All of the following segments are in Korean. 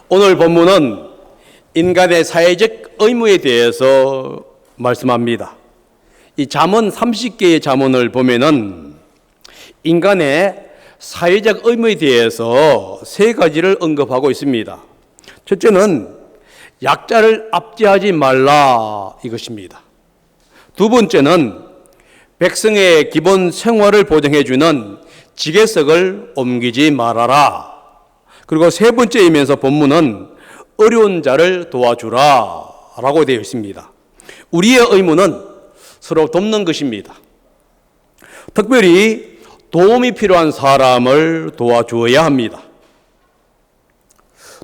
오늘 본문은 인간의 사회적 의무에 대해서 말씀합니다. 이 잠언 30개의 잠언을 보면은 인간의 사회적 의무에 대해서 세 가지를 언급하고 있습니다. 첫째는 약자를 압제하지 말라 이것입니다. 두 번째는 백성의 기본 생활을 보장해주는 지계석을 옮기지 말아라. 그리고 세 번째이면서 본문은 어려운 자를 도와주라 라고 되어 있습니다. 우리의 의무는 서로 돕는 것입니다. 특별히 도움이 필요한 사람을 도와주어야 합니다.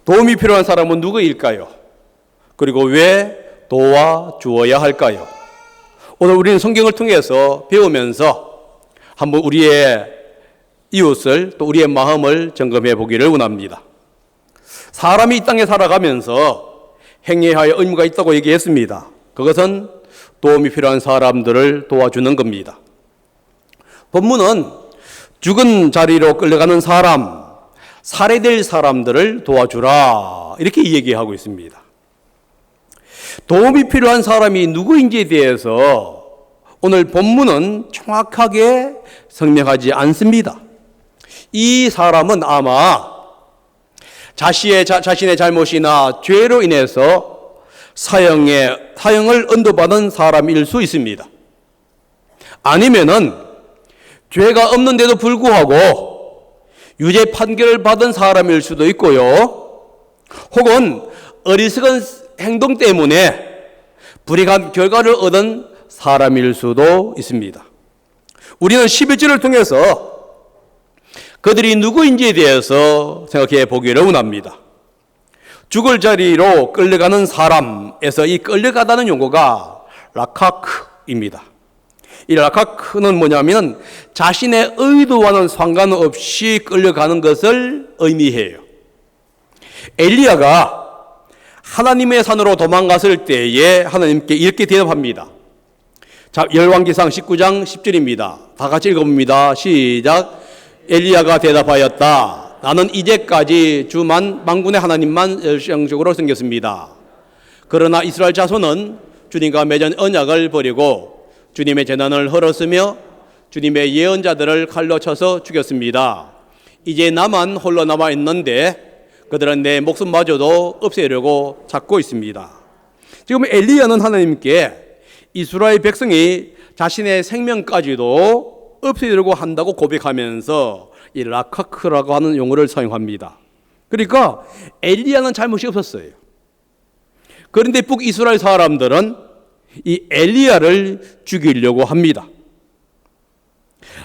도움이 필요한 사람은 누구일까요? 그리고 왜 도와주어야 할까요? 오늘 우리는 성경을 통해서 배우면서 한번 우리의 이웃을 또 우리의 마음을 점검해 보기를 원합니다. 사람이 이 땅에 살아가면서 행해야 할 의무가 있다고 얘기했습니다. 그것은 도움이 필요한 사람들을 도와주는 겁니다. 본문은 죽은 자리로 끌려가는 사람, 살해될 사람들을 도와주라 이렇게 얘기하고 있습니다. 도움이 필요한 사람이 누구인지에 대해서 오늘 본문은 정확하게 설명하지 않습니다. 이 사람은 아마 자신의 잘못이나 죄로 인해서 사형을 언도받은 사람일 수 있습니다. 아니면은 죄가 없는데도 불구하고 유죄 판결을 받은 사람일 수도 있고요. 혹은 어리석은 행동 때문에 불이익한 결과를 얻은 사람일 수도 있습니다. 우리는 11절을 통해서 그들이 누구인지에 대해서 생각해 보기를 원합니다. 죽을 자리로 끌려가는 사람에서 이 끌려가다는 용어가 라카크입니다. 이 라카크는 뭐냐면 자신의 의도와는 상관없이 끌려가는 것을 의미해요. 엘리야가 하나님의 산으로 도망갔을 때에 하나님께 이렇게 대답합니다. 자, 열왕기상 19장 10절입니다. 다 같이 읽어봅니다. 시작. 엘리야가 대답하였다. 나는 이제까지 주만 만군의 하나님만 열성적으로 섬겼습니다. 그러나 이스라엘 자손은 주님과 맺은 언약을 버리고 주님의 재난을 헐었으며 주님의 예언자들을 칼로 쳐서 죽였습니다. 이제 나만 홀로 남아 있는데 그들은 내 목숨마저도 없애려고 찾고 있습니다. 지금 엘리야는 하나님께 이스라엘 백성이 자신의 생명까지도 없애려고 한다고 고백하면서 이 라카크라고 하는 용어를 사용합니다. 그러니까 엘리야는 잘못이 없었어요. 그런데 북이스라엘 사람들은 이 엘리야를 죽이려고 합니다.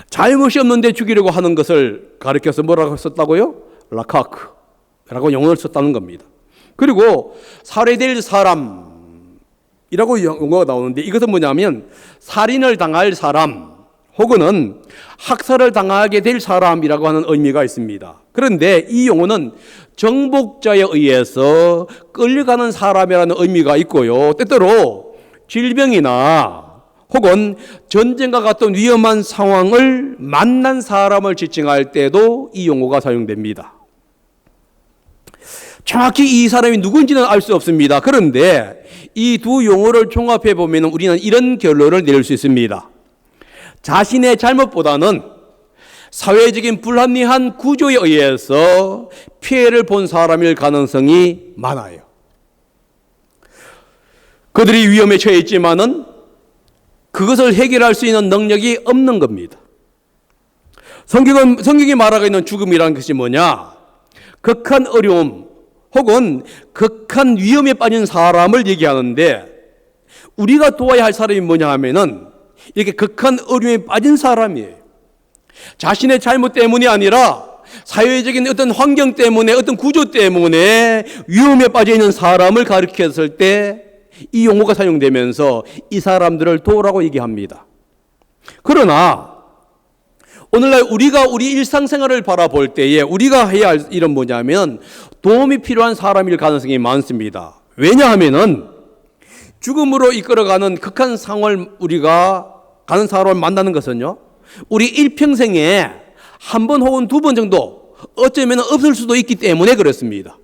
잘못이 없는데 죽이려고 하는 것을 가리켜서 뭐라고 썼다고요? 라카크라고 용어를 썼다는 겁니다. 그리고 살해될 사람이라고 용어가 나오는데 이것은 뭐냐면 살인을 당할 사람 혹은 학살을 당하게 될 사람이라고 하는 의미가 있습니다. 그런데 이 용어는 정복자에 의해서 끌려가는 사람이라는 의미가 있고요. 때때로 질병이나 혹은 전쟁과 같은 위험한 상황을 만난 사람을 지칭할 때도 이 용어가 사용됩니다. 정확히 이 사람이 누군지는 알 수 없습니다. 그런데 이 두 용어를 종합해 보면 우리는 이런 결론을 내릴 수 있습니다. 자신의 잘못보다는 사회적인 불합리한 구조에 의해서 피해를 본 사람일 가능성이 많아요. 그들이 위험에 처해 있지만은 그것을 해결할 수 있는 능력이 없는 겁니다. 성경이 말하고 있는 죽음이라는 것이 뭐냐? 극한 어려움 혹은 극한 위험에 빠진 사람을 얘기하는데 우리가 도와야 할 사람이 뭐냐 하면은 이렇게 극한 어려움에 빠진 사람이에요. 자신의 잘못 때문이 아니라 사회적인 어떤 환경 때문에 어떤 구조 때문에 위험에 빠져 있는 사람을 가리켰을 때 이 용어가 사용되면서 이 사람들을 도우라고 얘기합니다. 그러나 오늘날 우리가 우리 일상생활을 바라볼 때에 우리가 해야 할 일은 뭐냐면 도움이 필요한 사람일 가능성이 많습니다. 왜냐하면은 죽음으로 이끌어가는 극한 상황을 우리가 가는 사람을 만나는 것은요, 우리 일평생에 한 번 혹은 두 번 정도 어쩌면 없을 수도 있기 때문에 그렇습니다.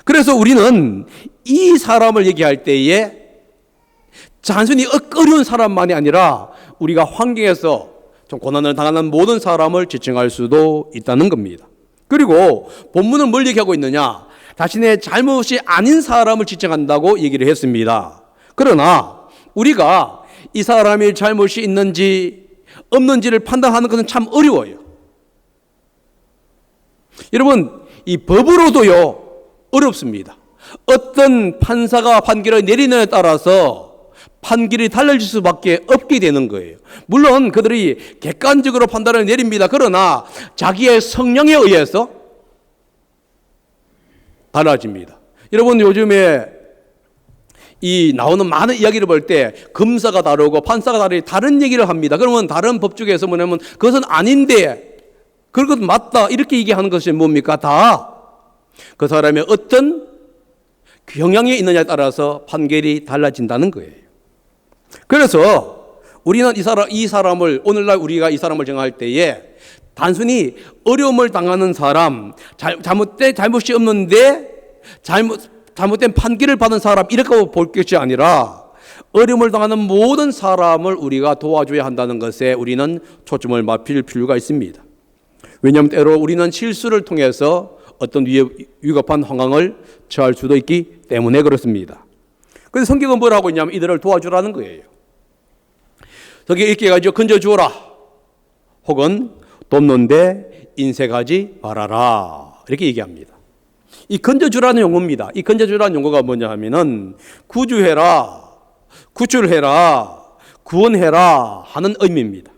그래서 우리는 이 사람을 얘기할 때에 단순히 어려운 사람만이 아니라 우리가 환경에서 좀 고난을 당하는 모든 사람을 지칭할 수도 있다는 겁니다. 그리고 본문은 뭘 얘기하고 있느냐? 자신의 잘못이 아닌 사람을 지칭한다고 얘기를 했습니다. 그러나 우리가 이 사람이 잘못이 있는지 없는지를 판단하는 것은 참 어려워요. 여러분, 이 법으로도요 어렵습니다. 어떤 판사가 판결을 내리는 데 따라서 판결이 달라질 수밖에 없게 되는 거예요. 물론 그들이 객관적으로 판단을 내립니다. 그러나 자기의 성향에 의해서 달라집니다. 여러분, 요즘에 이 나오는 많은 이야기를 볼 때 검사가 다르고 판사가 다르고 다른 얘기를 합니다. 그러면 다른 법조계에서 뭐냐면 그것은 아닌데 그것 맞다 이렇게 얘기하는 것이 뭡니까? 다 그 사람의 어떤 경향이 있느냐에 따라서 판결이 달라진다는 거예요. 그래서 우리는 이 사람을 오늘날 우리가 이 사람을 정할 때에 단순히 어려움을 당하는 사람, 잘못이 없는데 잘못된 판결을 받은 사람 이렇게 볼 것이 아니라 어려움을 당하는 모든 사람을 우리가 도와줘야 한다는 것에 우리는 초점을 맞출 필요가 있습니다. 왜냐하면 때로 우리는 실수를 통해서 어떤 위급한 상황을 처할 수도 있기 때문에 그렇습니다. 그래서 성경은 뭘 하고 있냐면 이들을 도와주라는 거예요. 저기 이렇게 해가지고 건져주어라 혹은 돕는데 인색하지 말아라 이렇게 얘기합니다. 이 건져주라는 용어입니다. 이 건져주라는 용어가 뭐냐 하면은 구주해라, 구출해라, 구원해라 하는 의미입니다.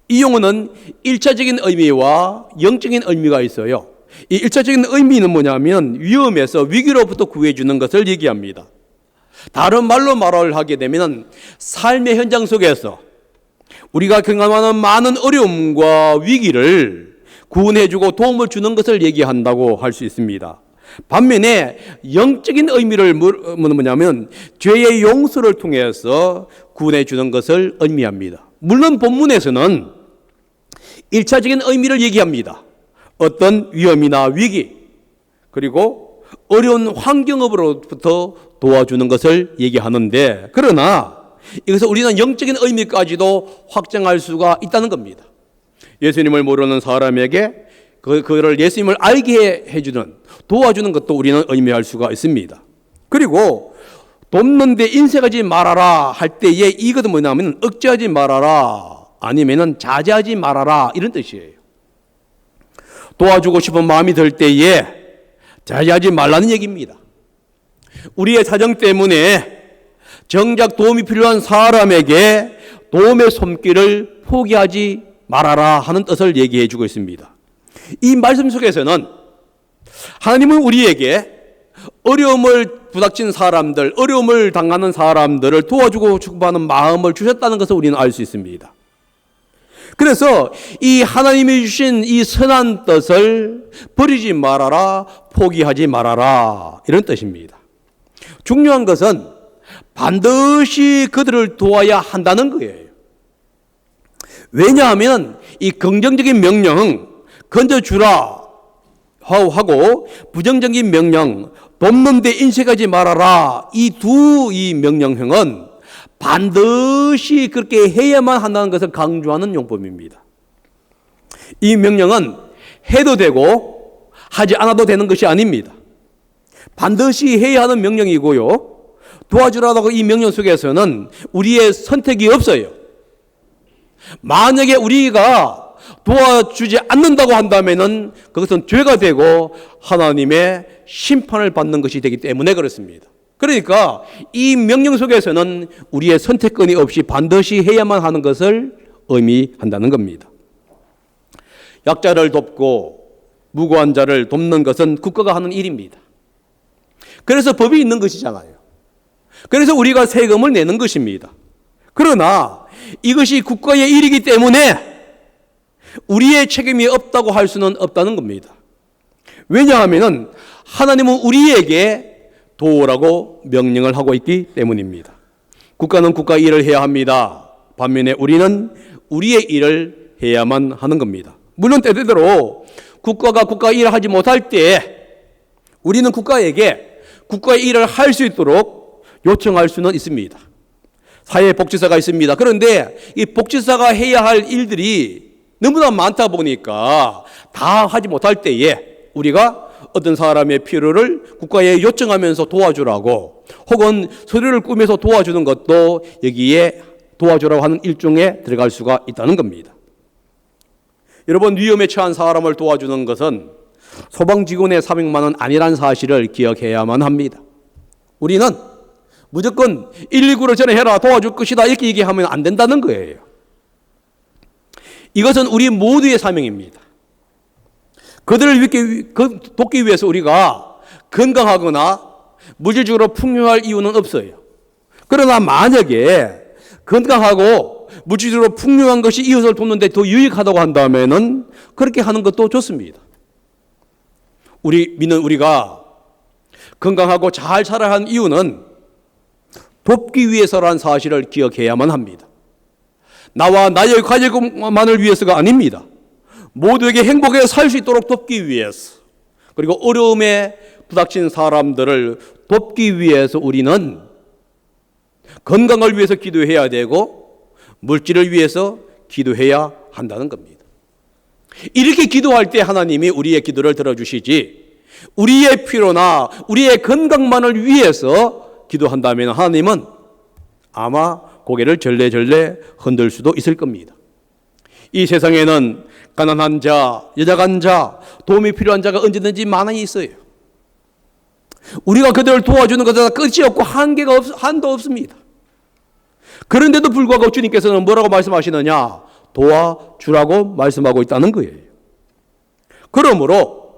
이 용어는 1차적인 의미와 영적인 의미가 있어요. 이 1차적인 의미는 뭐냐면 위험에서 위기로부터 구해주는 것을 얘기합니다. 다른 말로 말을 하게 되면 삶의 현장 속에서 우리가 경험하는 많은 어려움과 위기를 구원해주고 도움을 주는 것을 얘기한다고 할 수 있습니다. 반면에 영적인 의미를 뭐냐면 죄의 용서를 통해서 구원해주는 것을 의미합니다. 물론 본문에서는 1차적인 의미를 얘기합니다. 어떤 위험이나 위기 그리고 어려운 환경으로부터 도와주는 것을 얘기하는데 그러나 이것을 우리는 영적인 의미까지도 확장할 수가 있다는 겁니다. 예수님을 모르는 사람에게 그를 예수님을 알게 해주는 도와주는 것도 우리는 의미할 수가 있습니다. 그리고 돕는데 인색하지 말아라 할 때에 이것은 뭐냐면 억제하지 말아라 아니면은 자제하지 말아라 이런 뜻이에요. 도와주고 싶은 마음이 들 때에 자제하지 말라는 얘기입니다. 우리의 사정 때문에 정작 도움이 필요한 사람에게 도움의 손길을 포기하지 말아라 하는 뜻을 얘기해 주고 있습니다. 이 말씀 속에서는 하나님은 우리에게 어려움을 부닥친 사람들, 어려움을 당하는 사람들을 도와주고 싶어하는 마음을 주셨다는 것을 우리는 알 수 있습니다. 그래서 이 하나님이 주신 이 선한 뜻을 버리지 말아라, 포기하지 말아라 이런 뜻입니다. 중요한 것은 반드시 그들을 도와야 한다는 거예요. 왜냐하면 이 긍정적인 명령 건져주라 하고 부정적인 명령 돕는데 인색하지 말아라 이 두 명령형은 반드시 그렇게 해야만 한다는 것을 강조하는 용법입니다. 이 명령은 해도 되고 하지 않아도 되는 것이 아닙니다. 반드시 해야 하는 명령이고요. 도와주라고 이 명령 속에서는 우리의 선택이 없어요. 만약에 우리가 도와주지 않는다고 한다면은 그것은 죄가 되고 하나님의 심판을 받는 것이 되기 때문에 그렇습니다. 그러니까 이 명령 속에서는 우리의 선택권이 없이 반드시 해야만 하는 것을 의미한다는 겁니다. 약자를 돕고 무고한 자를 돕는 것은 국가가 하는 일입니다. 그래서 법이 있는 것이잖아요. 그래서 우리가 세금을 내는 것입니다. 그러나 이것이 국가의 일이기 때문에 우리의 책임이 없다고 할 수는 없다는 겁니다. 왜냐하면 하나님은 우리에게 도우라고 명령을 하고 있기 때문입니다. 국가는 국가 일을 해야 합니다. 반면에 우리는 우리의 일을 해야만 하는 겁니다. 물론 때때로 국가가 국가 일을 하지 못할 때 우리는 국가에게 국가의 일을 할 수 있도록 요청할 수는 있습니다. 사회복지사가 있습니다. 그런데 이 복지사가 해야 할 일들이 너무나 많다 보니까 다 하지 못할 때에 우리가 어떤 사람의 필요를 국가에 요청하면서 도와주라고, 혹은 서류를 꾸며서 도와주는 것도 여기에 도와주라고 하는 일종에 들어갈 수가 있다는 겁니다. 여러분, 위험에 처한 사람을 도와주는 것은 소방직원의 사명만은 아니란 사실을 기억해야만 합니다. 우리는 무조건 119를 전화해라, 도와줄 것이다, 이렇게 얘기하면 안 된다는 거예요. 이것은 우리 모두의 사명입니다. 그들을 돕기 위해서 우리가 건강하거나 물질적으로 풍요할 이유는 없어요. 그러나 만약에 건강하고 물질적으로 풍요한 것이 이웃을 돕는데 더 유익하다고 한다면은 그렇게 하는 것도 좋습니다. 우리가 건강하고 잘 살아야 하는 이유는 돕기 위해서라는 사실을 기억해야만 합니다. 나와 나의 가족만을 위해서가 아닙니다. 모두에게 행복하게 살 수 있도록 돕기 위해서, 그리고 어려움에 부닥친 사람들을 돕기 위해서 우리는 건강을 위해서 기도해야 되고 물질을 위해서 기도해야 한다는 겁니다. 이렇게 기도할 때 하나님이 우리의 기도를 들어주시지, 우리의 필요나 우리의 건강만을 위해서 기도한다면 하나님은 아마 고개를 절레절레 흔들 수도 있을 겁니다. 이 세상에는 가난한 자, 여자간 자, 도움이 필요한 자가 언제든지 많이 있어요. 우리가 그들을 도와주는 것은 끝이 없고 한도 없습니다. 그런데도 불구하고 주님께서는 뭐라고 말씀하시느냐? 도와주라고 말씀하고 있다는 거예요. 그러므로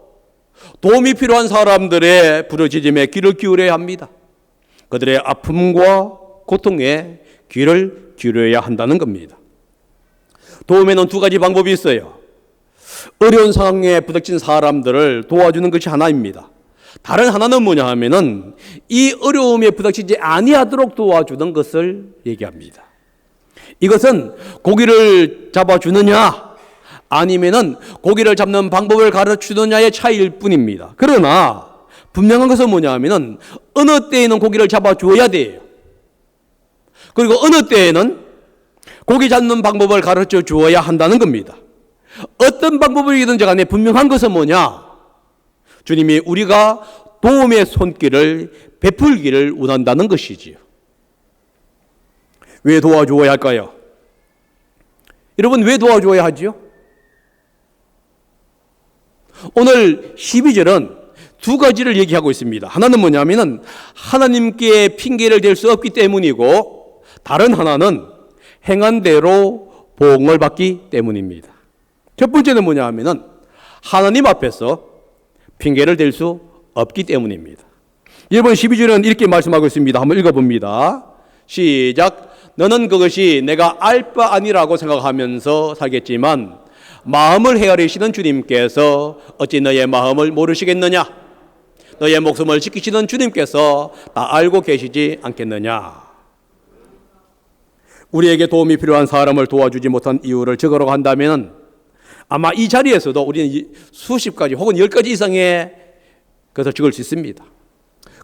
도움이 필요한 사람들의 부르짖음에 귀를 기울여야 합니다. 그들의 아픔과 고통에 귀를 기울여야 한다는 겁니다. 도움에는 두 가지 방법이 있어요. 어려운 상황에 부닥친 사람들을 도와주는 것이 하나입니다. 다른 하나는 뭐냐 하면은 이 어려움에 부닥치지 아니하도록 도와주는 것을 얘기합니다. 이것은 고기를 잡아주느냐 아니면은 고기를 잡는 방법을 가르치느냐의 차이일 뿐입니다. 그러나 분명한 것은 뭐냐 하면은 어느 때에는 고기를 잡아줘야 돼요. 그리고 어느 때에는 고기 잡는 방법을 가르쳐 주어야 한다는 겁니다. 어떤 방법이든지 간에 분명한 것은 뭐냐? 주님이 우리가 도움의 손길을 베풀기를 원한다는 것이지요. 왜 도와주어야 할까요? 여러분, 왜 도와줘야 하지요? 오늘 12절은 두 가지를 얘기하고 있습니다. 하나는 뭐냐면은 하나님께 핑계를 댈 수 없기 때문이고, 다른 하나는 행한 대로 보응을 받기 때문입니다. 첫 번째는 뭐냐 하면은 하나님 앞에서 핑계를 댈 수 없기 때문입니다. 여러분, 12절은 이렇게 말씀하고 있습니다. 한번 읽어봅니다. 시작. 너는 그것이 내가 알 바 아니라고 생각하면서 살겠지만 마음을 헤아리시는 주님께서 어찌 너의 마음을 모르시겠느냐? 너의 목숨을 지키시는 주님께서 다 알고 계시지 않겠느냐? 우리에게 도움이 필요한 사람을 도와주지 못한 이유를 적으라고 한다면 아마 이 자리에서도 우리는 수십 가지 혹은 10가지 이상의 것을 적을 수 있습니다.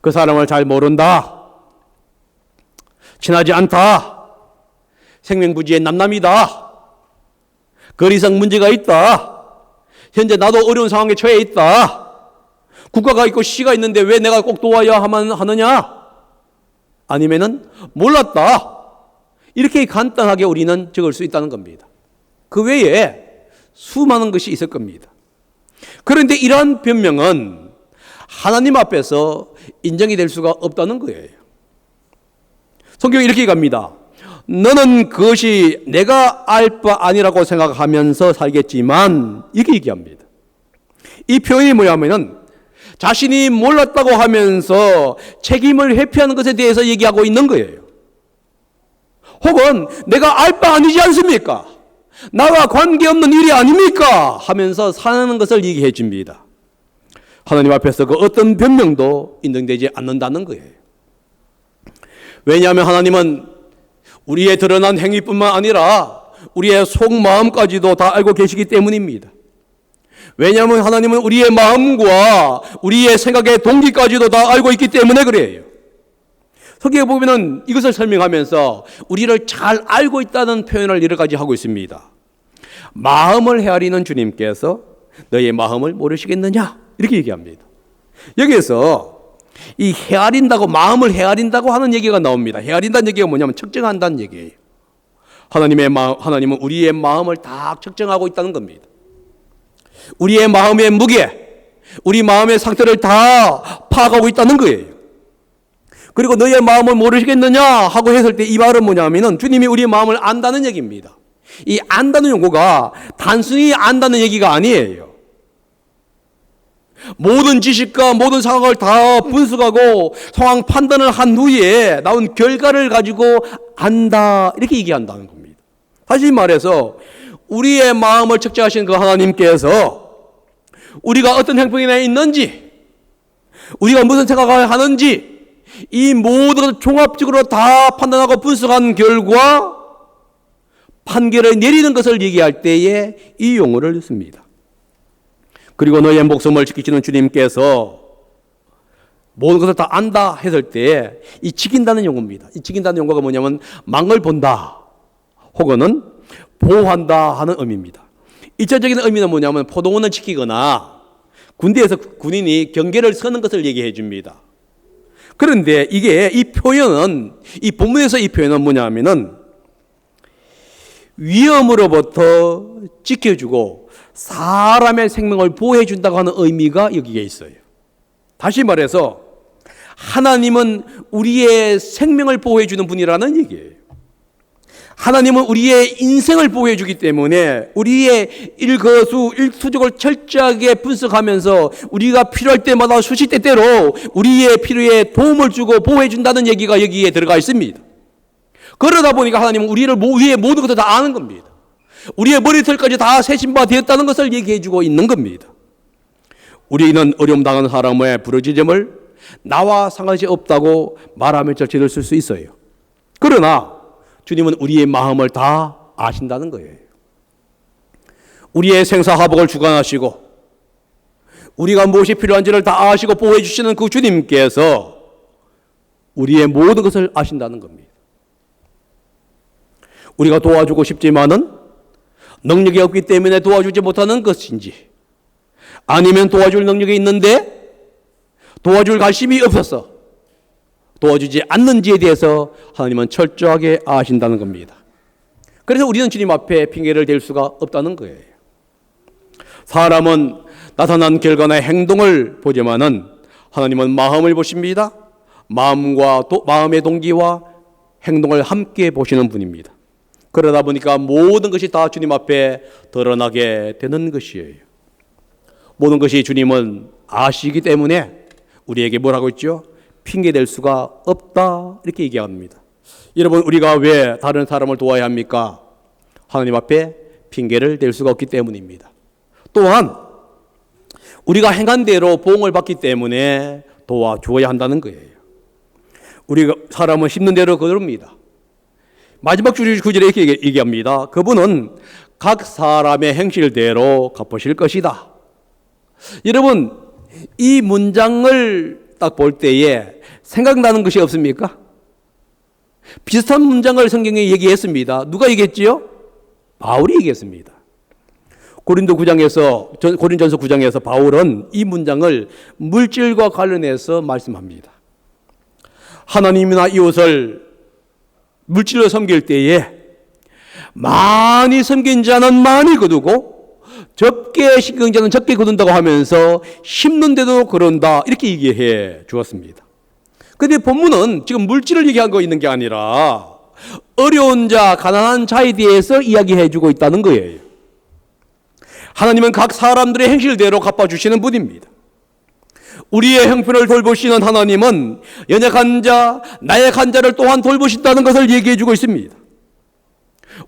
그 사람을 잘 모른다, 친하지 않다, 생명부지의 남남이다, 거리상 문제가 있다, 현재 나도 어려운 상황에 처해 있다, 국가가 있고 시가 있는데 왜 내가 꼭 도와야 하느냐, 아니면은 몰랐다, 이렇게 간단하게 우리는 적을 수 있다는 겁니다. 그 외에 수많은 것이 있을 겁니다. 그런데 이러한 변명은 하나님 앞에서 인정이 될 수가 없다는 거예요. 성경이 이렇게 갑니다. 너는 그것이 내가 알 바 아니라고 생각하면서 살겠지만, 이렇게 얘기합니다. 이 표현이 뭐냐면은 자신이 몰랐다고 하면서 책임을 회피하는 것에 대해서 얘기하고 있는 거예요. 혹은 내가 알 바 아니지 않습니까? 나와 관계없는 일이 아닙니까? 하면서 사는 것을 얘기해 줍니다. 하나님 앞에서 그 어떤 변명도 인정되지 않는다는 거예요. 왜냐하면 하나님은 우리의 드러난 행위뿐만 아니라 우리의 속마음까지도 다 알고 계시기 때문입니다. 왜냐하면 하나님은 우리의 마음과 우리의 생각의 동기까지도 다 알고 있기 때문에 그래요. 성경에 보면은 이것을 설명하면서 우리를 잘 알고 있다는 표현을 여러 가지 하고 있습니다. 마음을 헤아리는 주님께서 너의 마음을 모르시겠느냐? 이렇게 얘기합니다. 여기에서 이 헤아린다고, 마음을 헤아린다고 하는 얘기가 나옵니다. 헤아린다는 얘기가 뭐냐면 측정한다는 얘기예요. 하나님은 우리의 마음을 다 측정하고 있다는 겁니다. 우리의 마음의 무게, 우리 마음의 상태를 다 파악하고 있다는 거예요. 그리고 너의 마음을 모르시겠느냐 하고 했을 때 이 말은 뭐냐면은 주님이 우리의 마음을 안다는 얘기입니다. 이 안다는 용어가 단순히 안다는 얘기가 아니에요. 모든 지식과 모든 상황을 다 분석하고 상황 판단을 한 후에 나온 결과를 가지고 안다, 이렇게 얘기한다는 겁니다. 다시 말해서 우리의 마음을 측정하신 그 하나님께서 우리가 어떤 형편에 있는지, 우리가 무슨 생각을 하는지, 이 모든 것을 종합적으로 다 판단하고 분석한 결과 판결을 내리는 것을 얘기할 때에 이 용어를 씁니다. 그리고 너의 목숨을 지키시는 주님께서 모든 것을 다 안다 했을 때 이 지킨다는 용어입니다. 이 지킨다는 용어가 뭐냐면 망을 본다 혹은 보호한다 하는 의미입니다. 1차적인 의미는 뭐냐면 포도원을 지키거나 군대에서 군인이 경계를 서는 것을 얘기해 줍니다. 그런데 이게 이 표현은, 이 본문에서 이 표현은 뭐냐면은 위험으로부터 지켜주고 사람의 생명을 보호해 준다고 하는 의미가 여기에 있어요. 다시 말해서 하나님은 우리의 생명을 보호해 주는 분이라는 얘기예요. 하나님은 우리의 인생을 보호해 주기 때문에 우리의 일거수일투족을 철저하게 분석하면서 우리가 필요할 때마다 수시때때로 우리의 필요에 도움을 주고 보호해 준다는 얘기가 여기에 들어가 있습니다. 그러다 보니까 하나님은 우리의 모든 것을 다 아는 겁니다. 우리의 머리털까지 다 세신 바 되었다는 것을 얘기해 주고 있는 겁니다. 우리는 어려움 당하는 사람의 부르짖음을 나와 상관이 없다고 말하며 절제를 쓸 수 있어요. 그러나 주님은 우리의 마음을 다 아신다는 거예요. 우리의 생사화복을 주관하시고 우리가 무엇이 필요한지를 다 아시고 보호해 주시는 그 주님께서 우리의 모든 것을 아신다는 겁니다. 우리가 도와주고 싶지만은 능력이 없기 때문에 도와주지 못하는 것인지, 아니면 도와줄 능력이 있는데 도와줄 관심이 없어서 도와주지 않는지에 대해서 하나님은 철저하게 아신다는 겁니다. 그래서 우리는 주님 앞에 핑계를 댈 수가 없다는 거예요. 사람은 나타난 결과나 행동을 보지만은 하나님은 마음을 보십니다. 마음의 동기와 행동을 함께 보시는 분입니다. 그러다 보니까 모든 것이 다 주님 앞에 드러나게 되는 것이에요. 모든 것이 주님은 아시기 때문에 우리에게 뭐라고 있죠? 핑계댈 수가 없다, 이렇게 얘기합니다. 여러분, 우리가 왜 다른 사람을 도와야 합니까? 하나님 앞에 핑계를 댈 수가 없기 때문입니다. 또한 우리가 행한 대로 보응을 받기 때문에 도와주어야 한다는 거예요. 우리가 사람은 심는 대로 거두릅니다. 마지막 구절에 이렇게 얘기합니다. 그분은 각 사람의 행실대로 갚으실 것이다. 여러분, 이 문장을 딱 볼 때에 생각나는 것이 없습니까? 비슷한 문장을 성경에 얘기했습니다. 누가 얘기했지요? 바울이 얘기했습니다. 고린도서 9장에서 바울은 이 문장을 물질과 관련해서 말씀합니다. 하나님이나 이웃을 물질로 섬길 때에 많이 섬긴 자는 많이 거두고 적게 심긴 자는 적게 거둔다고 하면서 심는데도 그런다, 이렇게 얘기해 주었습니다. 그런데 본문은 지금 물질을 얘기한 거 있는 게 아니라 어려운 자, 가난한 자에 대해서 이야기해 주고 있다는 거예요. 하나님은 각 사람들의 행실대로 갚아주시는 분입니다. 우리의 형편을 돌보시는 하나님은 연약한 자, 나약한 자를 또한 돌보신다는 것을 얘기해 주고 있습니다.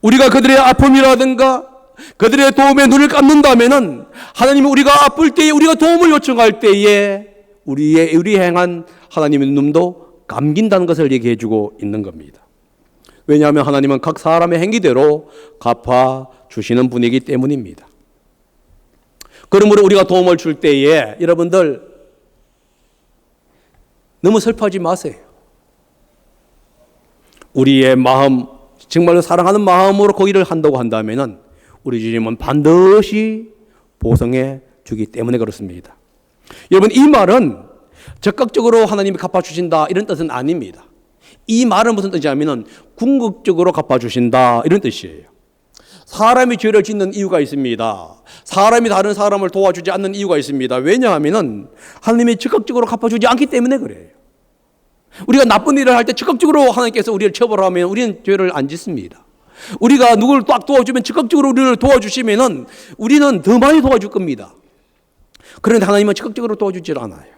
우리가 그들의 아픔이라든가 그들의 도움에 눈을 감는다면은 하나님은 우리가 아플 때에, 우리가 도움을 요청할 때에 우리 행한 하나님의 눈도 감긴다는 것을 얘기해 주고 있는 겁니다. 왜냐하면 하나님은 각 사람의 행위대로 갚아 주시는 분이기 때문입니다. 그러므로 우리가 도움을 줄 때에 여러분들 너무 슬퍼하지 마세요. 우리의 마음, 정말로 사랑하는 마음으로 그 일을 한다고 한다면 우리 주님은 반드시 보상해 주기 때문에 그렇습니다. 여러분, 이 말은 적극적으로 하나님이 갚아주신다 이런 뜻은 아닙니다. 이 말은 무슨 뜻이냐면 궁극적으로 갚아주신다 이런 뜻이에요. 사람이 죄를 짓는 이유가 있습니다. 사람이 다른 사람을 도와주지 않는 이유가 있습니다. 왜냐하면 하나님이 적극적으로 갚아주지 않기 때문에 그래요. 우리가 나쁜 일을 할 때 적극적으로 하나님께서 우리를 처벌하면 우리는 죄를 안 짓습니다. 우리가 누구를 딱 도와주면 적극적으로 우리를 도와주시면 우리는 더 많이 도와줄 겁니다. 그런데 하나님은 적극적으로 도와주질 않아요.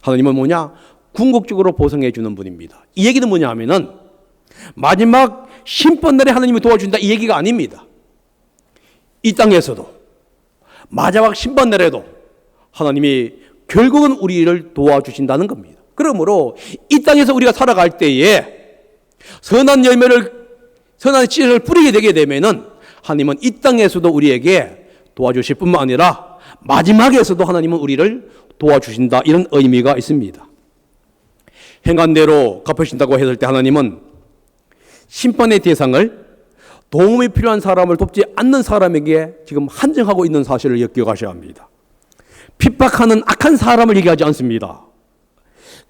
하나님은 뭐냐? 궁극적으로 보상해 주는 분입니다. 이 얘기는 뭐냐 하면은 마지막 심판날에 하나님이 도와준다 이 얘기가 아닙니다. 이 땅에서도 마지막 심판날에도 하나님이 결국은 우리를 도와주신다는 겁니다. 그러므로 이 땅에서 우리가 살아갈 때에 선한 씨를 뿌리게 되게 되면은 하나님은 이 땅에서도 우리에게 도와주실 뿐만 아니라 마지막에서도 하나님은 우리를 도와주신다 이런 의미가 있습니다. 행한 대로 갚으신다고 했을 때 하나님은 심판의 대상을 도움이 필요한 사람을 돕지 않는 사람에게 지금 한정하고 있는 사실을 기억하셔야 합니다. 핍박하는 악한 사람을 얘기하지 않습니다.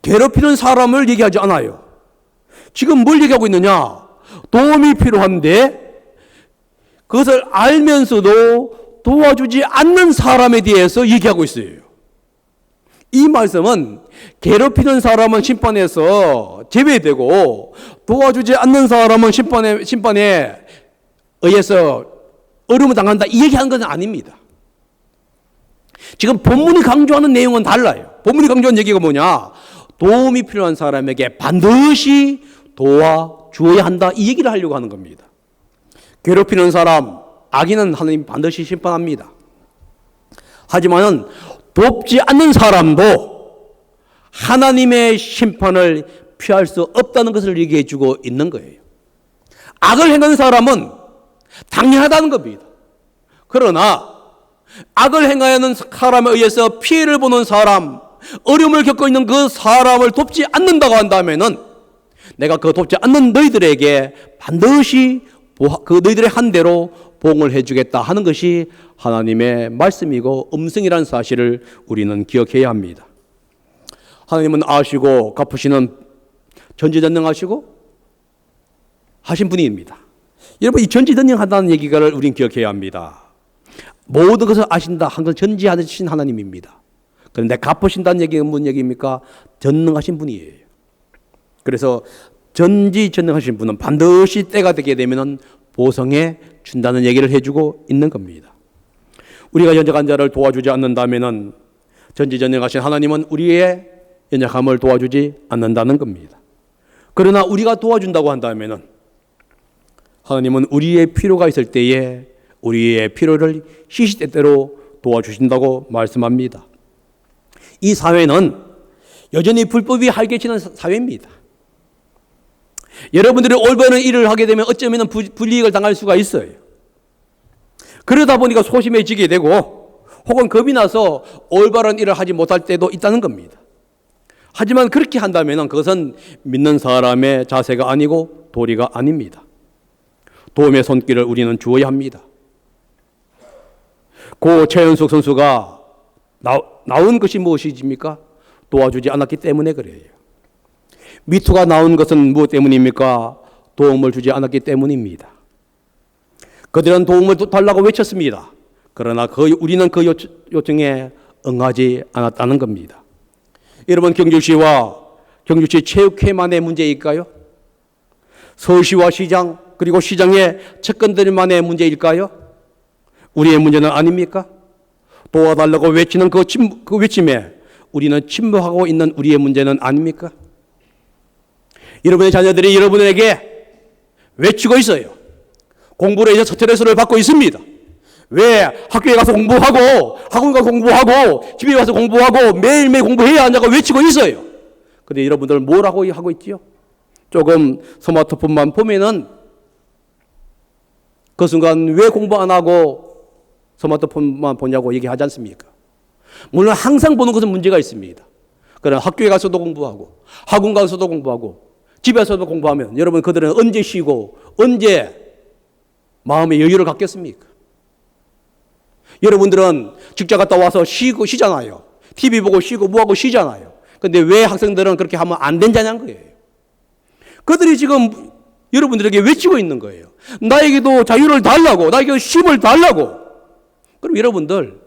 괴롭히는 사람을 얘기하지 않아요. 지금 뭘 얘기하고 있느냐? 도움이 필요한데 그것을 알면서도 도와주지 않는 사람에 대해서 얘기하고 있어요. 이 말씀은 괴롭히는 사람은 심판에서 제외되고 도와주지 않는 사람은 심판에 의해서 어려움을 당한다 이 얘기하는 것은 아닙니다. 지금 본문이 강조하는 내용은 달라요. 본문이 강조하는 얘기가 뭐냐? 도움이 필요한 사람에게 반드시 도와주어야 한다 이 얘기를 하려고 하는 겁니다. 괴롭히는 사람, 악인은 하나님 반드시 심판합니다. 하지만은 돕지 않는 사람도 하나님의 심판을 피할 수 없다는 것을 얘기해 주고 있는 거예요. 악을 행하는 사람은 당연하다는 겁니다. 그러나 악을 행하는 사람에 의해서 피해를 보는 사람, 어려움을 겪고 있는 그 사람을 돕지 않는다고 한다면은 내가 그 돕지 않는 너희들에게 반드시 그 너희들의 한 대로 보응을 해주겠다 하는 것이 하나님의 말씀이고 음성이라는 사실을 우리는 기억해야 합니다. 하나님은 아시고 갚으시는 전지전능하시고 하신 분입니다. 여러분, 이 전지전능하다는 얘기를 우리는 기억해야 합니다. 모든 것을 아신다, 항상 전지하신 하나님입니다. 그런데 갚으신다는 얘기는 무슨 얘기입니까? 전능하신 분이에요. 그래서 전지전능하신 분은 반드시 때가 되게 되면 보상해 준다는 얘기를 해주고 있는 겁니다. 우리가 연약한 자를 도와주지 않는다면 전지전능하신 하나님은 우리의 연약함을 도와주지 않는다는 겁니다. 그러나 우리가 도와준다고 한다면 하나님은 우리의 필요가 있을 때에 우리의 필요를 시시때때로 도와주신다고 말씀합니다. 이 사회는 여전히 불법이 활개치는 사회입니다. 여러분들이 올바른 일을 하게 되면 어쩌면 불이익을 당할 수가 있어요. 그러다 보니까 소심해지게 되고 혹은 겁이 나서 올바른 일을 하지 못할 때도 있다는 겁니다. 하지만 그렇게 한다면 그것은 믿는 사람의 자세가 아니고 도리가 아닙니다. 도움의 손길을 우리는 주어야 합니다. 고 최연숙 선수가 나온 것이 무엇이십니까? 도와주지 않았기 때문에 그래요. 미투가 나온 것은 무엇 때문입니까? 도움을 주지 않았기 때문입니다. 그들은 도움을 달라고 외쳤습니다. 그러나 우리는 그 요청에 응하지 않았다는 겁니다. 여러분, 경주시와 경주시 체육회만의 문제일까요? 서울시와 시장 그리고 시장의 측근들만의 문제일까요? 우리의 문제는 아닙니까? 도와달라고 외치는 그 외침에 우리는 침묵하고 있는 우리의 문제는 아닙니까? 여러분의 자녀들이 여러분에게 외치고 있어요. 공부를 해서 스트레스를 받고 있습니다. 왜? 학교에 가서 공부하고 학원 가서 공부하고 집에 가서 공부하고 매일매일 공부해야 하냐고 외치고 있어요. 그런데 여러분들 뭘 하고 있지요? 조금 스마트폰만 보면은 그 순간 왜 공부 안 하고 스마트폰만 보냐고 얘기하지 않습니까? 물론 항상 보는 것은 문제가 있습니다. 그러나 학교에 가서도 공부하고 학원 가서도 공부하고 집에서도 공부하면 여러분 그들은 언제 쉬고 언제 마음의 여유를 갖겠습니까? 여러분들은 직장 갔다 와서 쉬잖아요. TV 보고 쉬고 뭐하고 쉬잖아요. 근데 왜 학생들은 그렇게 하면 안 된다는 거예요. 그들이 지금 여러분들에게 외치고 있는 거예요. 나에게도 자유를 달라고, 나에게도 쉼을 달라고. 그럼 여러분들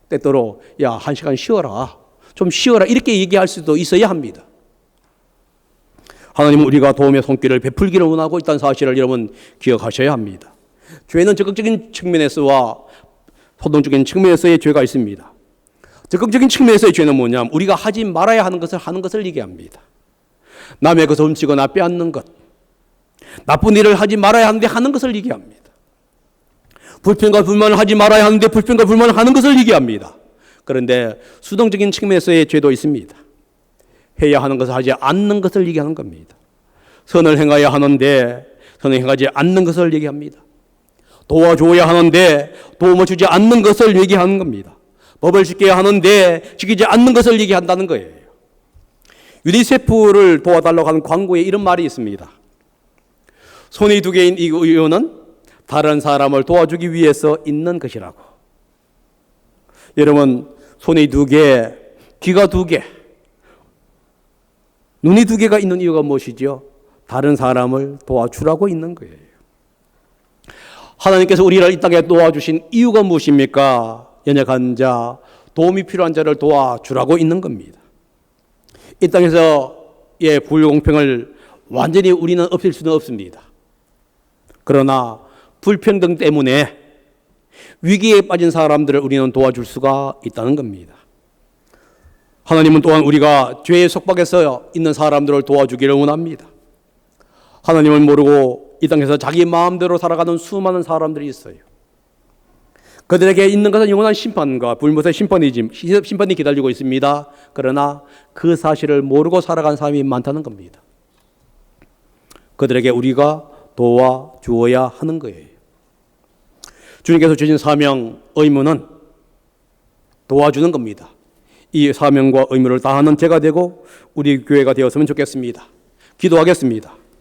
때때로 야, 1시간 쉬어라. 좀 쉬어라. 이렇게 얘기할 수도 있어야 합니다. 하나님은 우리가 도움의 손길을 베풀기를 원하고 있다는 사실을 여러분 기억하셔야 합니다. 죄는 적극적인 측면에서와 소동적인 측면에서의 죄가 있습니다. 적극적인 측면에서의 죄는 뭐냐면 우리가 하지 말아야 하는 것을 얘기합니다. 남의 것을 훔치거나 빼앗는 것, 나쁜 일을 하지 말아야 하는데 하는 것을 얘기합니다. 불평과 불만을 하지 말아야 하는데 불평과 불만을 하는 것을 얘기합니다. 그런데 수동적인 측면에서의 죄도 있습니다. 해야 하는 것을 하지 않는 것을 얘기하는 겁니다. 선을 행해야 하는데 선을 행하지 않는 것을 얘기합니다. 도와줘야 하는데 도움을 주지 않는 것을 얘기하는 겁니다. 법을 지켜야 하는데 지키지 않는 것을 얘기한다는 거예요. 유니세프를 도와달라고 하는 광고에 이런 말이 있습니다. 손이 두 개인 이 이유는 다른 사람을 도와주기 위해서 있는 것이라고. 여러분, 손이 두 개, 귀가 두 개, 눈이 두 개가 있는 이유가 무엇이죠? 다른 사람을 도와주라고 있는 거예요. 하나님께서 우리를 이 땅에 도와주신 이유가 무엇입니까? 연약한 자, 도움이 필요한 자를 도와주라고 있는 겁니다. 이 땅에서의 불공평을 완전히 우리는 없앨 수는 없습니다. 그러나 불평등 때문에 위기에 빠진 사람들을 우리는 도와줄 수가 있다는 겁니다. 하나님은 또한 우리가 죄의 속박에서 있는 사람들을 도와주기를 원합니다. 하나님을 모르고 이 땅에서 자기 마음대로 살아가는 수많은 사람들이 있어요. 그들에게 있는 것은 영원한 심판과 불못의 심판이 기다리고 있습니다. 그러나 그 사실을 모르고 살아간 사람이 많다는 겁니다. 그들에게 우리가 도와주어야 하는 거예요. 주님께서 주신 사명, 의무는 도와주는 겁니다. 이 사명과 의무를 다하는 제가 되고 우리 교회가 되었으면 좋겠습니다. 기도하겠습니다.